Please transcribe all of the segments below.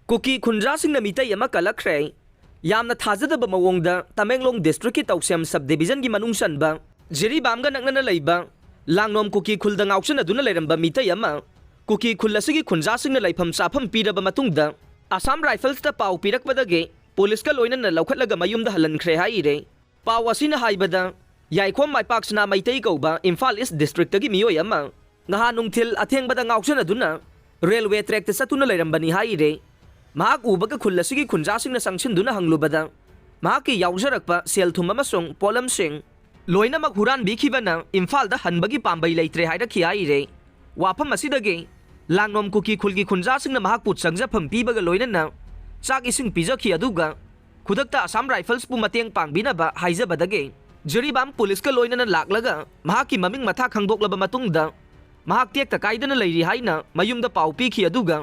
Cookie खुंजासिंगना मितै अमा कलखरे यामना थाजदब मवोंगदा Tamenglong district की तौसेम सब डिवीजन की मनुंग सनबा जिरीबामगा नंगना लैबा लांगनोम कुकी खुलदा ngauchना दुना लेरंबा मितै अमा कुकी खुलसगी खुंजासिंगना लैफम साफम पीरबा मतुंगदा आसाम राइफल्स ता पाउ पीरकबदगे पुलिस का लोइनना लौखटलगा मयुमदा हलनख्रे हाइरे पाउ असिना हाइबदा याइखोम माइपाक्सना मैतै कौबा इम्फाल ईस्ट डिस्ट्रिक्ट तगी मियोय अमा ngha nungthil athengbada ngauchna duna railway track ta satuna leirambani haire mahak ubaga khullasi khunjasingna sangsin duna hanglubada mahaki yaujarakpa selthum amasung polam sing loina mak huran bikhibana imphal da hanbagi pambai leitre haira khi haire wafam asidage langnom kuki khulgi khunjasingna mahak put sangjafam pibaga loina na chak ising pijakhi aduga khudakta Assam Rifles pu mateng pangbina ba haijabadage jiribam police ka loina na laklaga mahaki maming matha khangdoklaba matungda mahak tiek ta kaidana leiri haina mayumda pau pikhi aduga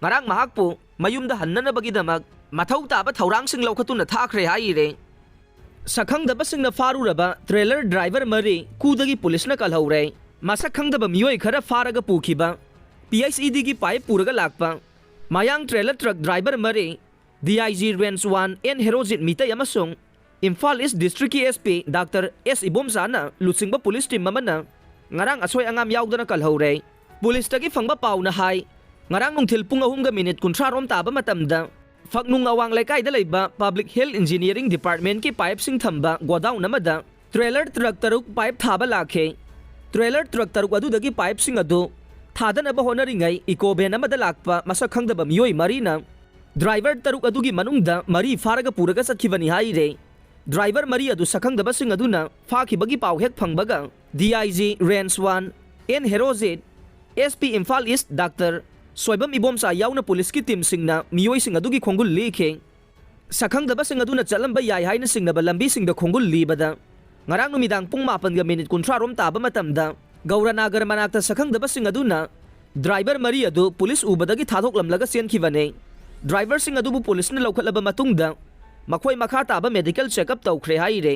ngarang mahak pu mayumda hannana bagidamak mathau taba thaurang sing laukhatuna thakre haire sakhang daba singna faruraba trailer driver mari kudagi police na kalhaure masakhang daba miyoi khara faraga pukhiba PICD gi pipe puraga lakpa mayang trailer truck driver mari DIG range 1 en herojit mitai amasung Imphal East District SP Dr. S Ibomsana lusingba police team mamana ngarang asoi angam yaudana kalhaure police tagi fangba pau na hai ngarang nungthil pung 3:30 rom taba matamda faknung awang laikai da leiba public health engineering department ki pipe sing thamba godown namada trailer truck taruk pipe thaba lakhe trailer truck taruk adu dagi pipe sing adu thadana ba honaringai ecoben amada lakpa masakhang da bamiyoi marina driver taruk adu gi manungda mari faraga puraga sakhibani haire driver mari adu sakhang da basing aduna fakhibagi pau hek phangbaga DIG range 1 en herozit SP Imphal East Dr. Soibam Ibomsa yauna police ki team singna miyoi sing adugi khongul likhe sakhang daba sing aduna chalamba yai haina singna ba lambi singda khongul libada ngarang numidang pung 8:30 rom taba matamda Gauranagar manakta sakhang daba sing aduna driver mari adu police ubadagi thadok lamlaga senkhiwane driver sing adu police na lokhatlaba matungda makhoi makha taba medical check up tawkhre haire